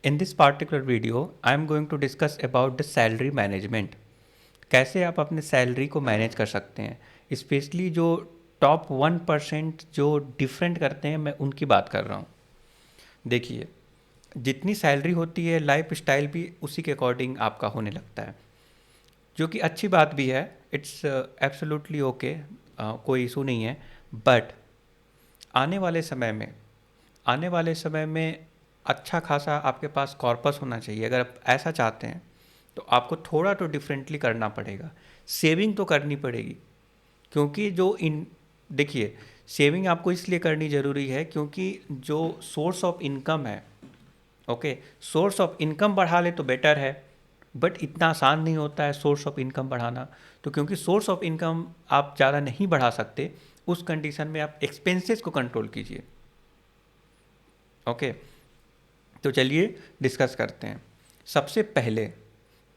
In this particular video, I am going to discuss about the salary management. कैसे आप अपने salary को manage कर सकते हैं, स्पेशली जो टॉप 1% जो डिफरेंट करते हैं, मैं उनकी बात कर रहा हूँ। देखिए, जितनी सैलरी होती है लाइफ स्टाइल भी उसी के अकॉर्डिंग आपका होने लगता है, जो कि अच्छी बात भी है। इट्स एब्सोल्युटली ओके, कोई इशू नहीं है। बट आने वाले समय में आने वाले समय में अच्छा खासा आपके पास कॉर्पस होना चाहिए। अगर आप ऐसा चाहते हैं तो आपको थोड़ा तो डिफरेंटली करना पड़ेगा। सेविंग तो करनी पड़ेगी, क्योंकि जो इन देखिए, सेविंग आपको इसलिए करनी ज़रूरी है क्योंकि जो सोर्स ऑफ इनकम है, ओके, सोर्स ऑफ इनकम बढ़ा ले तो बेटर है। बट इतना आसान नहीं होता है सोर्स ऑफ इनकम बढ़ाना। तो क्योंकि सोर्स ऑफ इनकम आप ज़्यादा नहीं बढ़ा सकते, उस कंडीशन में आप एक्सपेंसेस को कंट्रोल कीजिए। ओके, तो चलिए डिस्कस करते हैं। सबसे पहले,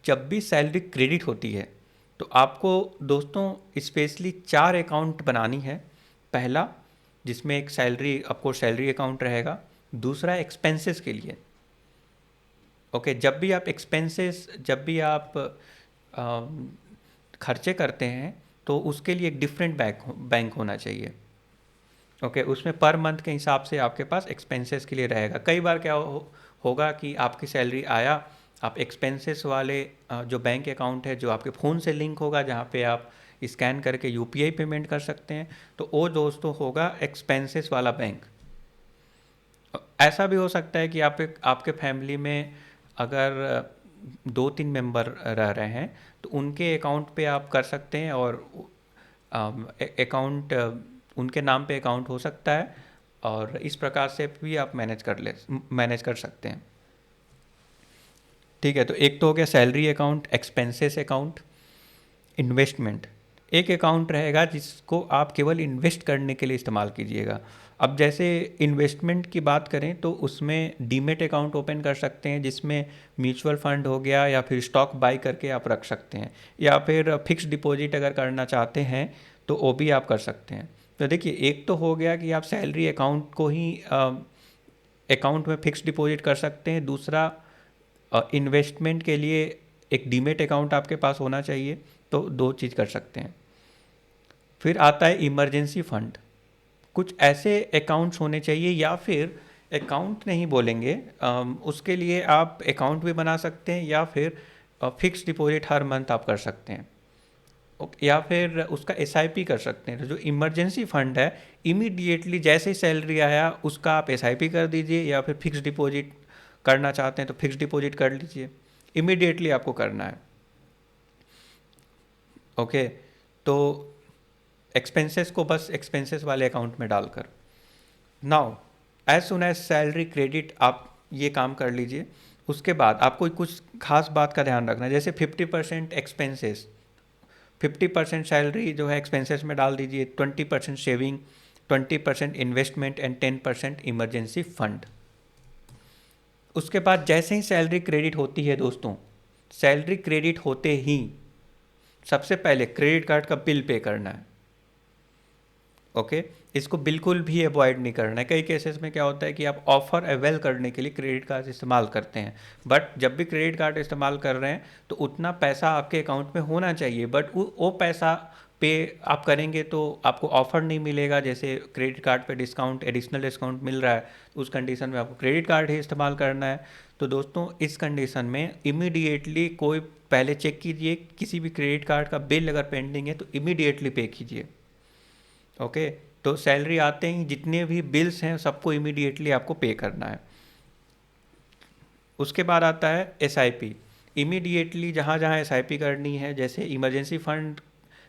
जब भी सैलरी क्रेडिट होती है तो आपको दोस्तों स्पेशली 4 अकाउंट बनानी है। पहला, जिसमें एक सैलरी, आपको सैलरी अकाउंट रहेगा। दूसरा एक्सपेंसेस के लिए, ओके, जब भी आप खर्चे करते हैं तो उसके लिए एक डिफरेंट बैंक होना चाहिए। ओके, उसमें पर मंथ के हिसाब से आपके पास एक्सपेंसेस के लिए रहेगा। कई बार क्या होगा कि आपकी सैलरी आया, आप एक्सपेंसेस वाले जो बैंक अकाउंट है जो आपके फ़ोन से लिंक होगा, जहाँ पे आप स्कैन करके यूपीआई पेमेंट कर सकते हैं, तो वो दोस्तों होगा एक्सपेंसेस वाला बैंक। ऐसा भी हो सकता है कि आपके फैमिली में अगर 2-3 मेंबर रह रहे हैं तो उनके अकाउंट पे आप कर सकते हैं, और अकाउंट उनके नाम पे अकाउंट हो सकता है, और इस प्रकार से भी आप मैनेज कर सकते हैं। ठीक है, तो एक तो हो गया salary account, expenses account. Investment, एक अकाउंट रहेगा जिसको आप केवल इन्वेस्ट करने के लिए इस्तेमाल कीजिएगा। अब जैसे इन्वेस्टमेंट की बात करें तो उसमें डीमेट अकाउंट ओपन कर सकते हैं, जिसमें म्यूचुअल फंड हो गया या फिर स्टॉक बाई करके आप रख सकते हैं, या फिर फिक्स डिपॉजिट अगर करना चाहते हैं तो वो भी आप कर सकते हैं। तो देखिए, एक तो हो गया कि आप सैलरी अकाउंट को ही अकाउंट में फिक्स डिपॉजिट कर सकते हैं। दूसरा, इन्वेस्टमेंट के लिए एक डीमेट अकाउंट आपके पास होना चाहिए, तो दो चीज़ कर सकते हैं। फिर आता है इमरजेंसी फंड। कुछ ऐसे अकाउंट्स होने चाहिए, या फिर अकाउंट नहीं बोलेंगे, उसके लिए आप अकाउंट भी बना सकते हैं, या फिर फिक्स डिपॉजिट हर मंथ आप कर सकते हैं, या फिर उसका एसआईपी कर सकते हैं। तो जो इमरजेंसी फंड है, इमीडिएटली जैसे ही सैलरी आया उसका आप एसआईपी कर दीजिए, या फिर फिक्स डिपॉजिट करना चाहते हैं तो फिक्स डिपॉजिट कर लीजिए। इमीडिएटली आपको करना है। ओके, तो एक्सपेंसेस को बस एक्सपेंसेस वाले अकाउंट में डालकर, now as soon as salary credit आप ये काम कर लीजिए। उसके बाद आपको कुछ खास बात का ध्यान रखना है, जैसे 50% एक्सपेंसेस, 50% सैलरी जो है एक्सपेंसेस में डाल दीजिए, 20% saving, 20% investment and 10% emergency fund. उसके बाद जैसे ही सैलरी क्रेडिट होती है दोस्तों, सैलरी क्रेडिट होते ही सबसे पहले क्रेडिट कार्ड का बिल पे करना है। ओके, इसको बिल्कुल भी अवॉइड नहीं करना है। कई केसेस में क्या होता है कि आप ऑफ़र अवेल करने के लिए क्रेडिट कार्ड इस्तेमाल करते हैं, बट जब भी क्रेडिट कार्ड इस्तेमाल कर रहे हैं तो उतना पैसा आपके अकाउंट में होना चाहिए। बट वो पैसा पे आप करेंगे तो आपको ऑफ़र नहीं मिलेगा। जैसे क्रेडिट कार्ड पे डिस्काउंट, एडिशनल डिस्काउंट मिल रहा है, उस कंडीशन में आपको क्रेडिट कार्ड ही इस्तेमाल करना है। तो दोस्तों, इस कंडीशन में इमीडिएटली कोई पहले चेक कीजिए, किसी भी क्रेडिट कार्ड का बिल अगर पेंडिंग है तो इमीडिएटली पे कीजिए। ओके, तो सैलरी आते ही जितने भी बिल्स हैं सबको इमीडिएटली आपको पे करना है। उसके बाद आता है एसआईपी। इमीडिएटली जहाँ जहाँ एसआईपी करनी है, जैसे इमरजेंसी फंड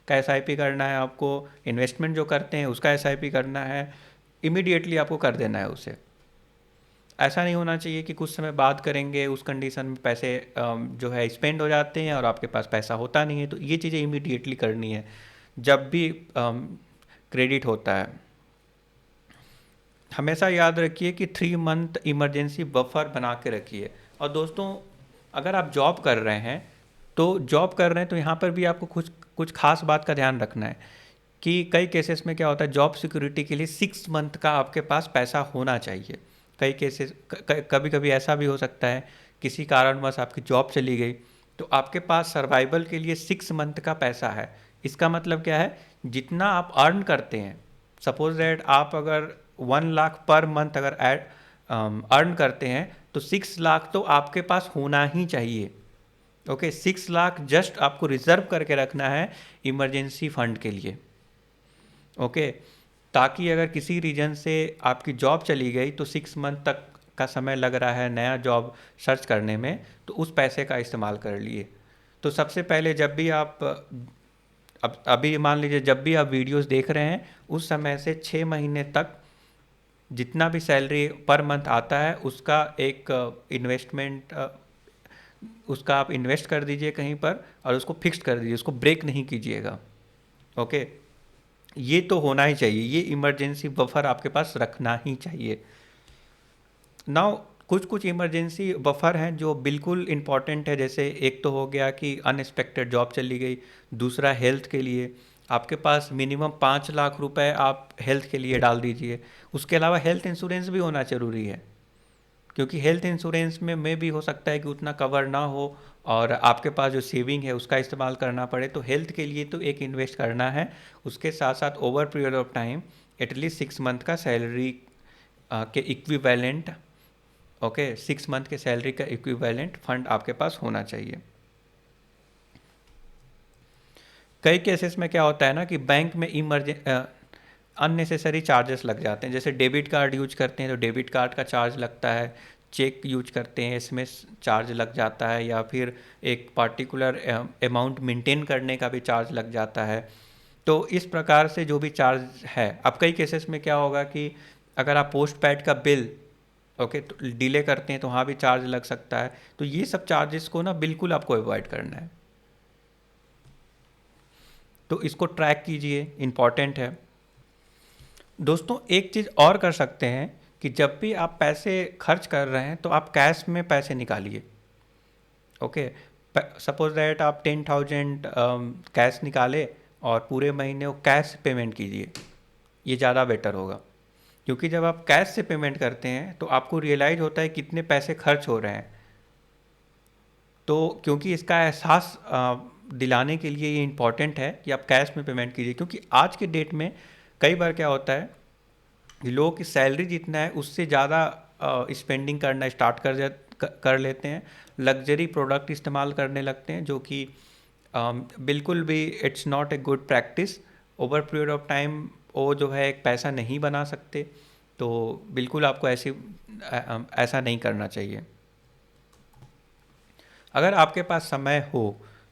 का एसआईपी करना है आपको, इन्वेस्टमेंट जो करते हैं उसका एसआईपी करना है, इमीडिएटली आपको कर देना है उसे। ऐसा नहीं होना चाहिए कि कुछ समय बाद करेंगे, उस कंडीशन में पैसे जो है स्पेंड हो जाते हैं और आपके पास पैसा होता नहीं है। तो ये चीज़ें इमीडिएटली करनी है जब भी क्रेडिट होता है। हमेशा याद रखिए कि 3 मंथ इमरजेंसी बफर बना के रखिए। और दोस्तों, अगर आप जॉब कर रहे हैं तो यहाँ पर भी आपको कुछ कुछ खास बात का ध्यान रखना है कि कई केसेस में क्या होता है, जॉब सिक्योरिटी के लिए 6 मंथ का आपके पास पैसा होना चाहिए। कई केसेस कभी कभी ऐसा भी हो सकता है किसी कारणवश आपकी जॉब चली गई, तो आपके पास सर्वाइवल के लिए 6 मंथ का पैसा है। इसका मतलब क्या है, जितना आप अर्न करते हैं, सपोज दैट आप अगर 1 लाख पर मंथ अगर अर्न करते हैं, तो 6 लाख तो आपके पास होना ही चाहिए। ओके, 6 लाख जस्ट आपको रिजर्व करके रखना है इमरजेंसी फंड के लिए। ओके, ताकि अगर किसी रीजन से आपकी जॉब चली गई तो 6 मंथ तक का समय लग रहा है नया जॉब सर्च करने में, तो उस पैसे का इस्तेमाल कर लिए। तो सबसे पहले जब भी आप अब अभी मान लीजिए जब भी आप वीडियोस देख रहे हैं, उस समय से 6 महीने तक जितना भी सैलरी पर मंथ आता है उसका एक इन्वेस्टमेंट, उसका आप इन्वेस्ट कर दीजिए कहीं पर और उसको फिक्स्ड कर दीजिए, उसको ब्रेक नहीं कीजिएगा। ओके, ये तो होना ही चाहिए, ये इमरजेंसी बफर आपके पास रखना ही चाहिए। नाउ कुछ कुछ इमरजेंसी बफर हैं जो बिल्कुल इम्पॉर्टेंट है, जैसे एक तो हो गया कि अनएक्सपेक्टेड जॉब चली गई, दूसरा हेल्थ के लिए आपके पास मिनिमम 5 लाख रुपए आप हेल्थ के लिए डाल दीजिए। उसके अलावा हेल्थ इंश्योरेंस भी होना ज़रूरी है, क्योंकि हेल्थ इंश्योरेंस में भी हो सकता है कि उतना कवर ना हो और आपके पास जो सेविंग है उसका इस्तेमाल करना पड़े। तो हेल्थ के लिए तो एक इन्वेस्ट करना है, उसके साथ साथ over period of time at least 6 month का सैलरी के इक्विवेलेंट, ओके, 6 मंथ के सैलरी का इक्विवेलेंट फंड आपके पास होना चाहिए। कई केसेस में क्या होता है ना कि बैंक में अननेसेसरी चार्जेस लग जाते हैं, जैसे डेबिट कार्ड यूज करते हैं तो डेबिट कार्ड का चार्ज लगता है, चेक यूज करते हैं इसमें चार्ज लग जाता है, या फिर एक पर्टिकुलर अमाउंट मेंटेन करने का भी चार्ज लग जाता है। तो इस प्रकार से जो भी चार्ज है, अब कई केसेस में क्या होगा कि अगर आप पोस्ट पेड का बिल ओके तो डिले करते हैं तो वहाँ भी चार्ज लग सकता है। तो ये सब चार्जेस को ना बिल्कुल आपको अवॉइड करना है, तो इसको ट्रैक कीजिए, इम्पॉर्टेंट है। दोस्तों एक चीज़ और कर सकते हैं कि जब भी आप पैसे खर्च कर रहे हैं तो आप कैश में पैसे निकालिए। ओके, सपोज दैट आप 10,000 कैश निकाले और पूरे महीने वो कैश पेमेंट कीजिए, ये ज़्यादा बेटर होगा। क्योंकि जब आप कैश से पेमेंट करते हैं तो आपको रियलाइज़ होता है कितने पैसे खर्च हो रहे हैं। तो क्योंकि इसका एहसास दिलाने के लिए ये इम्पॉर्टेंट है कि आप कैश में पेमेंट कीजिए, क्योंकि आज के डेट में कई बार क्या होता है कि लोगों की सैलरी जितना है उससे ज़्यादा स्पेंडिंग करना स्टार्ट कर लेते हैं, लग्जरी प्रोडक्ट इस्तेमाल करने लगते हैं, जो कि बिल्कुल भी it's not a good practice. Over period of time वो जो है एक पैसा नहीं बना सकते, तो बिल्कुल आपको ऐसा नहीं करना चाहिए। अगर आपके पास समय हो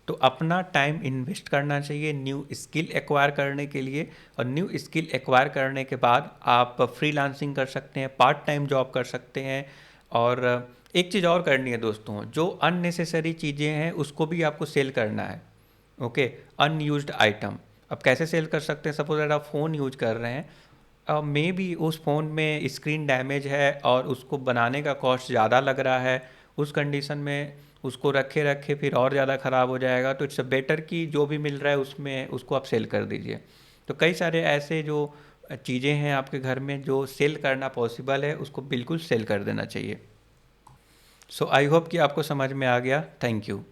तो अपना टाइम इन्वेस्ट करना चाहिए न्यू स्किल एक्वायर करने के लिए, और न्यू स्किल एक्वायर करने के बाद आप फ्रीलांसिंग कर सकते हैं, पार्ट टाइम जॉब कर सकते हैं। और एक चीज़ और करनी है दोस्तों, जो अननेसेसरी चीज़ें हैं उसको भी आपको सेल करना है। ओके, अनयूज्ड आइटम अब कैसे सेल कर सकते हैं, सपोज अगर आप फ़ोन यूज कर रहे हैं, मे बी उस फ़ोन में स्क्रीन डैमेज है और उसको बनाने का कॉस्ट ज़्यादा लग रहा है, उस कंडीशन में उसको रखे रखे फिर और ज़्यादा ख़राब हो जाएगा। तो इट्स बेटर कि जो भी मिल रहा है उसमें उसको आप सेल कर दीजिए। तो कई सारे ऐसे जो चीज़ें हैं आपके घर में जो सेल करना पॉसिबल है, उसको बिल्कुल सेल कर देना चाहिए। सो आई होप कि आपको समझ में आ गया। Thank you.